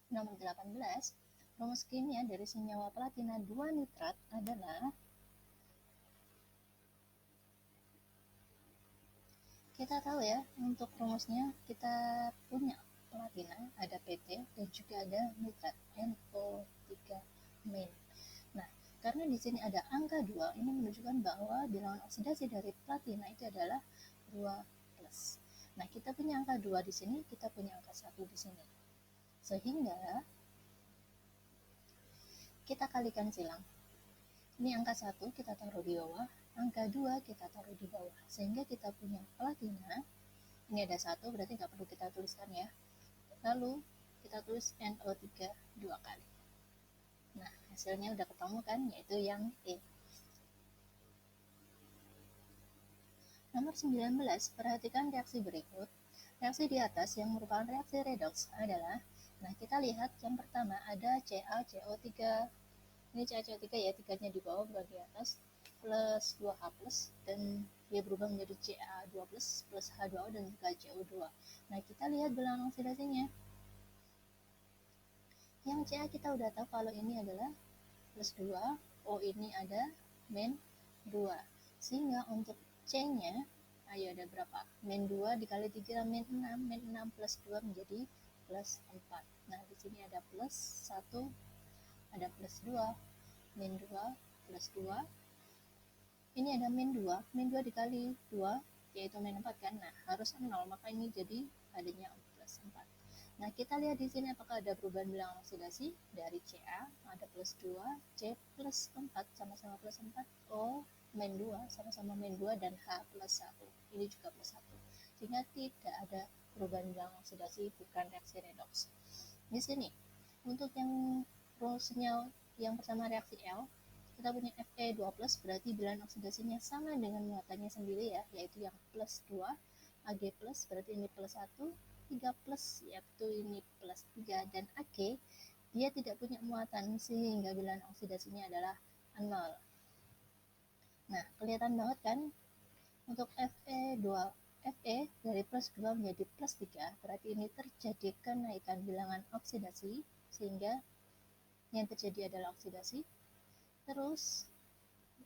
Nomor 18, rumus kimia dari senyawa platina 2 nitrat adalah, kita tahu ya, untuk rumusnya kita punya platina, ada PT dan juga ada nitrat NO3 min. Nah, karena di sini ada angka 2, ini menunjukkan bahwa bilangan oksidasi dari platina itu adalah 2 plus. Nah, kita punya angka 2 di sini, kita punya angka 1 di sini. Sehingga kita kalikan silang. Ini angka 1 kita taruh di bawah, angka 2 kita taruh di bawah. Sehingga kita punya platina, ini ada 1 berarti nggak perlu kita tuliskan ya. Lalu kita tulis NO3 2 kali. Nah, hasilnya udah ketemu kan, yaitu yang E. Nomor 19, perhatikan reaksi berikut. Reaksi di atas yang merupakan reaksi redoks adalah, nah kita lihat yang pertama ada CaCO3. Ini CaCO3 ya, tiganya di bawah bukan di atas, plus 2H plus, dan dia berubah menjadi Ca2 plus H2O dan juga CO2. Nah kita lihat bilangan oksidasinya. Yang Ca kita udah tahu kalau ini adalah plus 2, O ini ada min 2. Sehingga untuk C-nya, ayo ada berapa? Min 2 dikali 3 min 6, min 6 plus 2 menjadi plus 4. Nah, di sini ada plus 1, ada plus 2, min 2 plus 2. Ini ada min 2 dikali 2, yaitu min 4 kan? Nah, harus 0, maka ini jadi adanya plus 4. Nah, kita lihat di sini apakah ada perubahan bilangan oksidasi dari Ca, ada plus 2, C plus 4, sama-sama plus 4, O min 2, sama-sama min 2, dan H plus 1. Ini juga plus 1. Sehingga tidak ada perubahan bilangan oksidasi, bukan reaksi redoks. Di sini, untuk yang rumusnya yang pertama reaksi L, kita punya Fe2+, berarti bilangan oksidasinya sama dengan muatannya sendiri ya, yaitu yang plus 2, Ag+, berarti ini plus 1, 3 plus, yaitu ini plus 3, dan Ag, dia tidak punya muatan, sehingga bilangan oksidasinya adalah 0. Nah, kelihatan banget kan, untuk Fe dari plus 2 menjadi plus 3, berarti ini terjadi kenaikan bilangan oksidasi, sehingga yang terjadi adalah oksidasi. Terus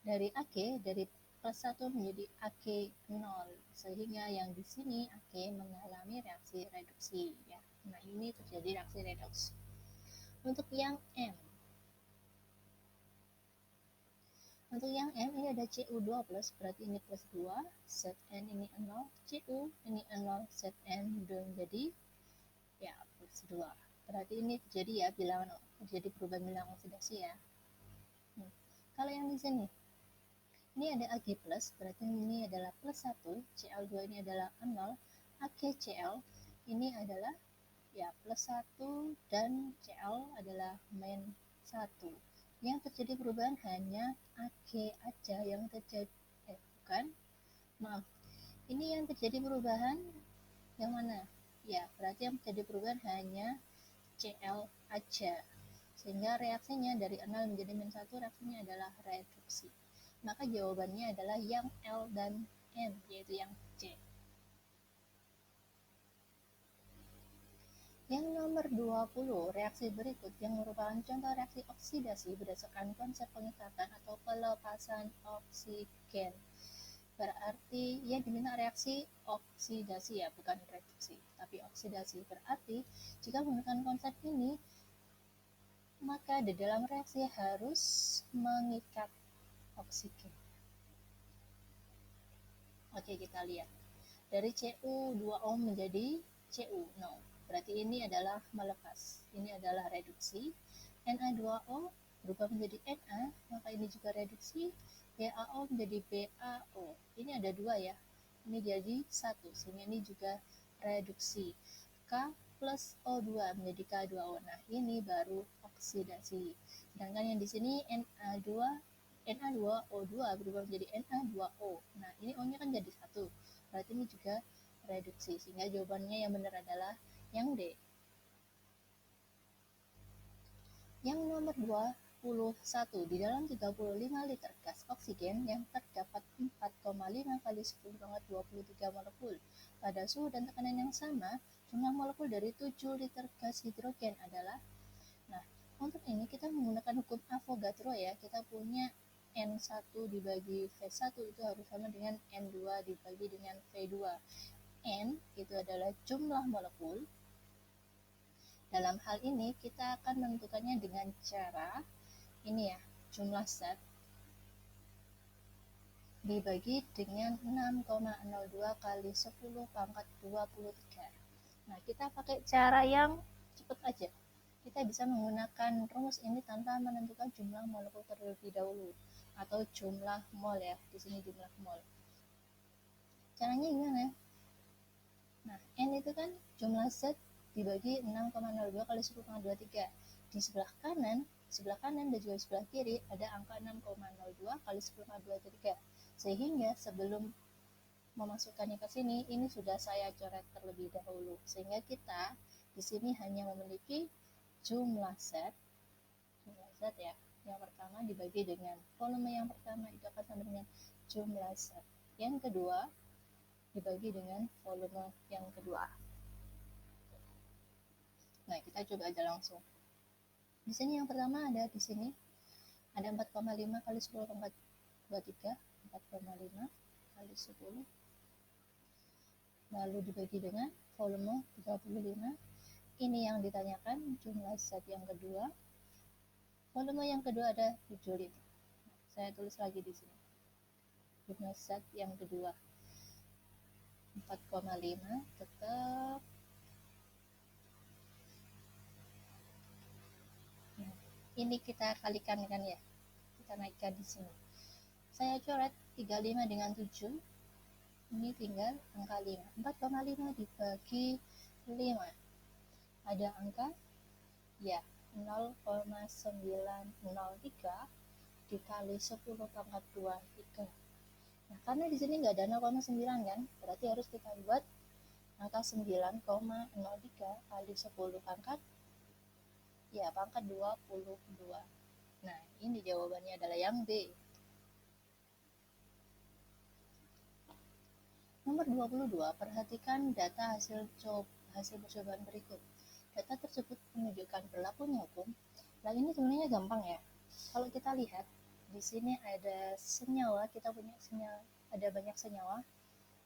dari Ag, dari plus 1 menjadi Ag0, sehingga yang di sini Ag mengalami reaksi reduksi ya. Nah, ini terjadi reaksi redoks. Untuk yang M, ini ada Cu2+, berarti ini plus 2, Zn ini 0, Cu ini 0, Zn menjadi ya plus 2. Berarti ini terjadi ya terjadi perubahan bilangan oksidasi ya. Kalau yang di sini, ini ada Ag+, berarti ini adalah plus 1, Cl2 ini adalah 0, AgCl ini adalah ya plus 1, dan Cl adalah min 1. Yang terjadi perubahan hanya Ag aja yang terjadi, ini yang terjadi perubahan yang mana? Ya, berarti yang terjadi perubahan hanya Cl aja. Sehingga reaksinya dari 0 menjadi min 1, reaksinya adalah reduksi. Maka jawabannya adalah yang L dan N, yaitu yang C. Yang nomor 20, reaksi berikut yang merupakan contoh reaksi oksidasi berdasarkan konsep pengikatan atau pelepasan oksigen. Berarti ya diminta reaksi oksidasi ya, bukan reduksi, tapi oksidasi. Berarti jika menggunakan konsep ini, maka di dalam reaksi harus mengikat oksigen. Oke, kita lihat. Dari Cu2O menjadi Cu0. Berarti ini adalah melepas. Ini adalah reduksi. Na2O berubah menjadi Na, maka ini juga reduksi. BaO menjadi BaO. Ini ada 2 ya. Ini jadi 1, sehingga ini juga reduksi. K plus O2 menjadi K2O. Nah, ini baru oksidasi. Sedangkan yang di sini Na2O2 berubah menjadi Na2O. Nah, ini O-nya kan jadi 1. Berarti ini juga reduksi. Sehingga jawabannya yang benar adalah yang D. Yang nomor 2, Di dalam 35 liter gas oksigen yang terdapat 4,5 kali 10 pangkat 23 molekul. Pada suhu dan tekanan yang sama, jumlah molekul dari 7 liter gas hidrogen adalah. Nah, untuk ini kita menggunakan hukum Avogadro ya. Kita punya N1 dibagi V1 itu harus sama dengan N2 dibagi dengan V2. N itu adalah jumlah molekul. Dalam hal ini kita akan menentukannya dengan cara ini ya, jumlah zat dibagi dengan 6,02 kali 10 pangkat 23. Nah, kita pakai cara yang cepat aja. Kita bisa menggunakan rumus ini tanpa menentukan jumlah molekul terlebih dahulu atau jumlah mol ya. Di sini jumlah mol. Caranya gimana? Nah, N itu kan jumlah zat dibagi 6,02 kali 10 pangkat 23. Di sebelah kanan dan juga sebelah kiri ada angka 6,02 kali 10 pangkat 23. Sehingga sebelum memasukkannya ke sini, ini sudah saya coret terlebih dahulu. Sehingga kita di sini hanya memiliki jumlah zat ya. Yang pertama dibagi dengan volume yang pertama itu akan sama dengan jumlah zat. Yang kedua dibagi dengan volume yang kedua. Nah, kita coba aja langsung. Di sini yang pertama ada di sini ada 4,5 kali 10 pangkat 23, 4,5 kali 10 lalu dibagi dengan volume 35. Ini yang ditanyakan jumlah zat yang kedua. Volume yang kedua ada 7 liter. Saya tulis lagi di sini. Jumlah zat yang kedua 4,5 tetap. Ini kita kalikan kan ya. Kita naikkan di sini. Saya coret 35 dengan 7. Ini tinggal angka 5. 4,5 dibagi 5. Ada angka ya 0,903 dikali 10 pangkat 23. Nah, karena di sini nggak ada 0,9 kan, berarti harus kita buat angka 9,03 kali 10 pangkat 22. Nah, ini jawabannya adalah yang B. Nomor 22, perhatikan data hasil percobaan berikut. Data tersebut menunjukkan berlakunya hukum. Nah, ini sebenarnya gampang ya. Kalau kita lihat di sini ada senyawa, kita punya senyawa, ada banyak senyawa.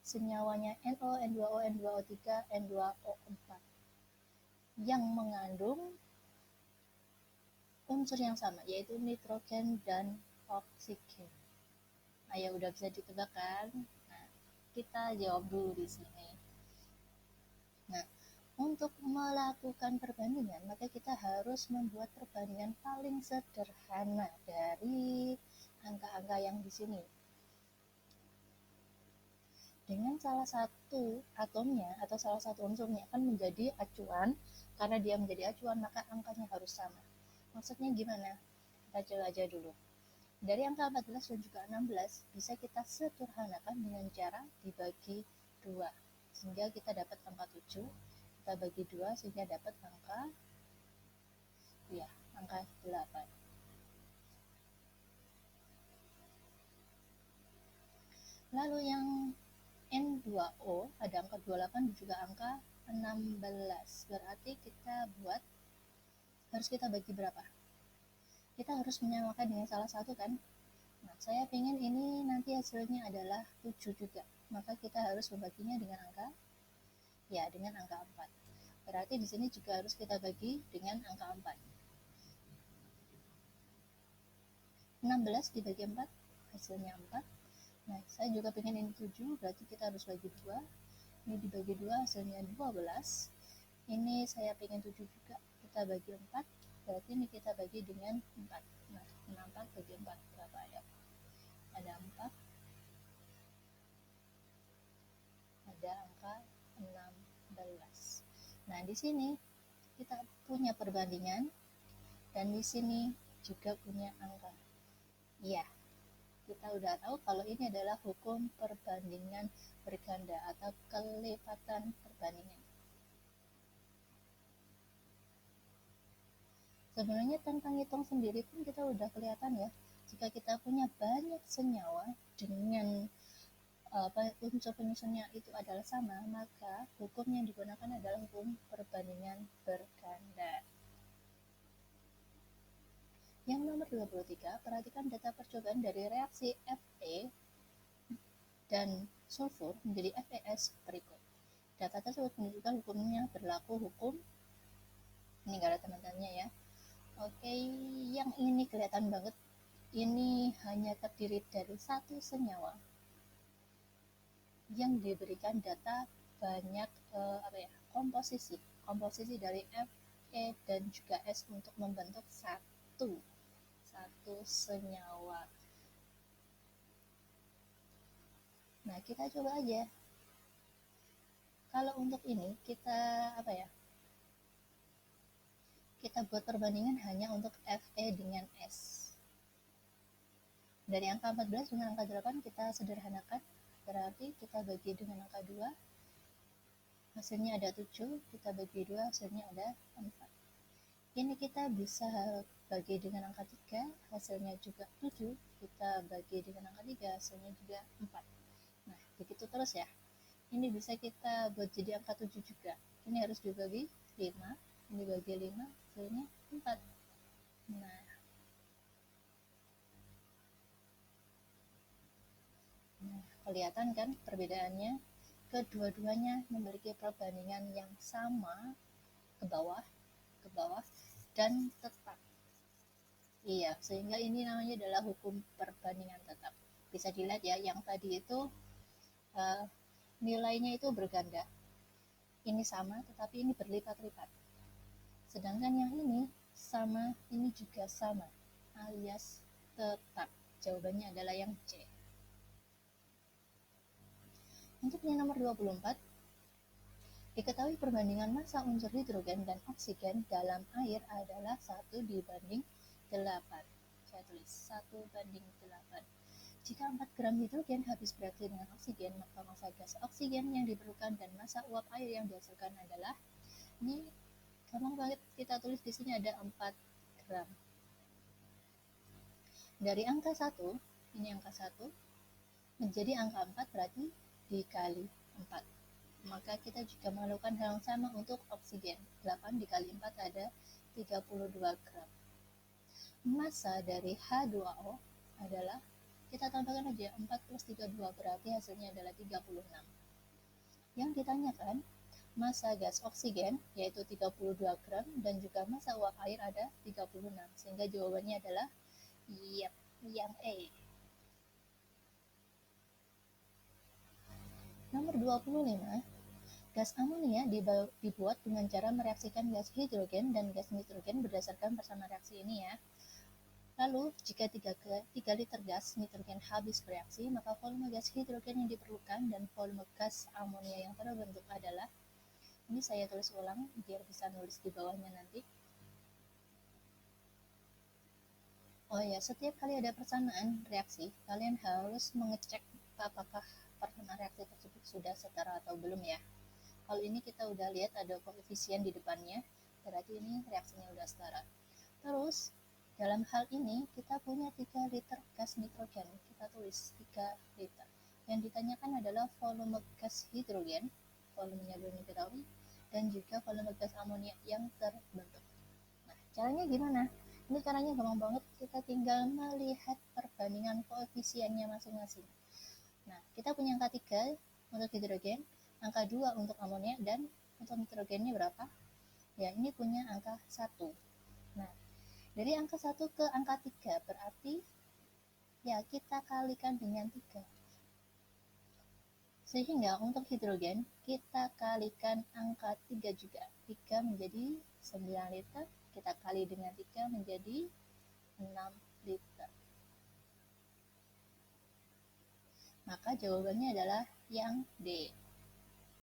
Senyawanya NO, N2O, N2O3, N2O4 yang mengandung unsur yang sama, yaitu nitrogen dan oksigen. Ayo, udah bisa ditebak kan? Nah, kita jawab dulu di sini. Nah, untuk melakukan perbandingan, maka kita harus membuat perbandingan paling sederhana dari angka-angka yang di sini. Dengan salah satu atomnya atau salah satu unsurnya akan menjadi acuan. Karena dia menjadi acuan, maka angkanya harus sama. Maksudnya gimana? Kita coba aja dulu. Dari angka 14 dan juga 16 bisa kita sederhanakan dengan cara dibagi 2. Sehingga kita dapat angka 7. Kita bagi 2 sehingga dapat angka 8. Lalu yang N2O ada angka 28 dan juga angka 16. Berarti kita harus kita bagi berapa? Kita harus menyamakan dengan salah satu kan? Nah, saya ingin ini nanti hasilnya adalah 7 juga. Maka kita harus membaginya dengan angka 4. Berarti di sini juga harus kita bagi dengan angka 4. 16 dibagi 4 hasilnya 4. Nah, saya juga pengen ini 7, berarti kita harus bagi 2. Ini dibagi 2 hasilnya 12. Ini saya pengen 7 juga, kita bagi 4. Berarti ini kita bagi dengan 4. Nah, 4 bagi 4 berapa ya? Ada 4. Ada angka 16. Nah, di sini kita punya perbandingan dan di sini juga punya angka. Iya, kita udah tahu kalau ini adalah hukum perbandingan berganda atau kelipatan perbandingan. Sebenarnya tanpa ngitung sendiri pun kita udah kelihatan ya, jika kita punya banyak senyawa dengan unsur penyusunnya itu adalah sama, maka hukum yang digunakan adalah hukum perbandingan berganda. Yang nomor 23, perhatikan data percobaan dari reaksi Fe dan sulfur menjadi FeS berikut. Data tersebut menunjukkan hukumnya berlaku hukum, ini gak ada tanda-tandanya ya. Oke, yang ini kelihatan banget, ini hanya terdiri dari satu senyawa yang diberikan data banyak komposisi dari Fe dan juga S untuk membentuk satu senyawa. Nah, kita coba aja. Kalau untuk ini kita kita buat perbandingan hanya untuk Fe dengan S. Dari angka 14 dengan angka 8 kita sederhanakan, berarti kita bagi dengan angka 2, hasilnya ada 7, kita bagi 2, hasilnya ada 4. Ini kita bisa bagi dengan angka 3, hasilnya juga 7, kita bagi dengan angka 3, hasilnya juga 4. Nah, begitu terus ya. Ini bisa kita buat jadi angka 7 juga. Ini harus dibagi 5, ini bagi 5, hasilnya 4. Nah, kelihatan kan perbedaannya? Kedua-duanya memiliki perbandingan yang sama ke bawah dan tetap. Iya, sehingga ini namanya adalah hukum perbandingan tetap. Bisa dilihat ya, yang tadi itu nilainya itu berganda. Ini sama, tetapi ini berlipat-lipat. Sedangkan yang ini sama, ini juga sama, alias tetap. Jawabannya adalah yang C. Untuk yang nomor 24, diketahui perbandingan massa unsur hidrogen dan oksigen dalam air adalah 1 dibanding 8. Saya tulis 1 banding 8. Jika 4 gram hidrogen habis bereaksi dengan oksigen, maka massa gas oksigen yang diperlukan dan massa uap air yang dihasilkan adalah, ini gampang banget kita tulis di sini ada 4 gram. Dari angka 1, ini angka 1, menjadi angka 4 berarti dikali 4. Maka kita juga melakukan hal yang sama untuk oksigen. 8 dikali 4 ada 32 gram. Massa dari H2O adalah, kita tambahkan aja 4 plus 32 berarti hasilnya adalah 36. Yang ditanyakan massa gas oksigen yaitu 32 gram dan juga massa uap air ada 36, sehingga jawabannya adalah yang E. Nomor 25, gas amonia dibuat dengan cara mereaksikan gas hidrogen dan gas nitrogen berdasarkan persamaan reaksi ini ya. Lalu, jika 3 liter gas nitrogen habis bereaksi, maka volume gas hidrogen yang diperlukan dan volume gas amonia yang terbentuk adalah, ini saya tulis ulang biar bisa nulis di bawahnya nanti. Oh ya, setiap kali ada persamaan reaksi, kalian harus mengecek apakah persamaan reaksi tersebut sudah setara atau belum ya. Kalau ini kita udah lihat ada koefisien di depannya, berarti ini reaksinya udah setara. Terus, dalam hal ini kita punya 3 liter gas nitrogen, kita tulis 3 liter. Yang ditanyakan adalah volume gas hidrogen, volumenya belum diketahui, dan juga volume gas amonia yang terbentuk. Nah, caranya gimana? Ini caranya gampang banget, kita tinggal melihat perbandingan koefisiennya masing-masing. Nah, kita punya angka 3 untuk hidrogen, angka 2 untuk amonia, dan untuk nitrogennya berapa? Ya, ini punya angka 1. Nah, dari angka 1 ke angka 3 berarti ya kita kalikan dengan 3. Sehingga untuk hidrogen kita kalikan angka 3 juga. 3 menjadi 9 liter, kita kali dengan 3 menjadi 6 liter. Maka jawabannya adalah yang D.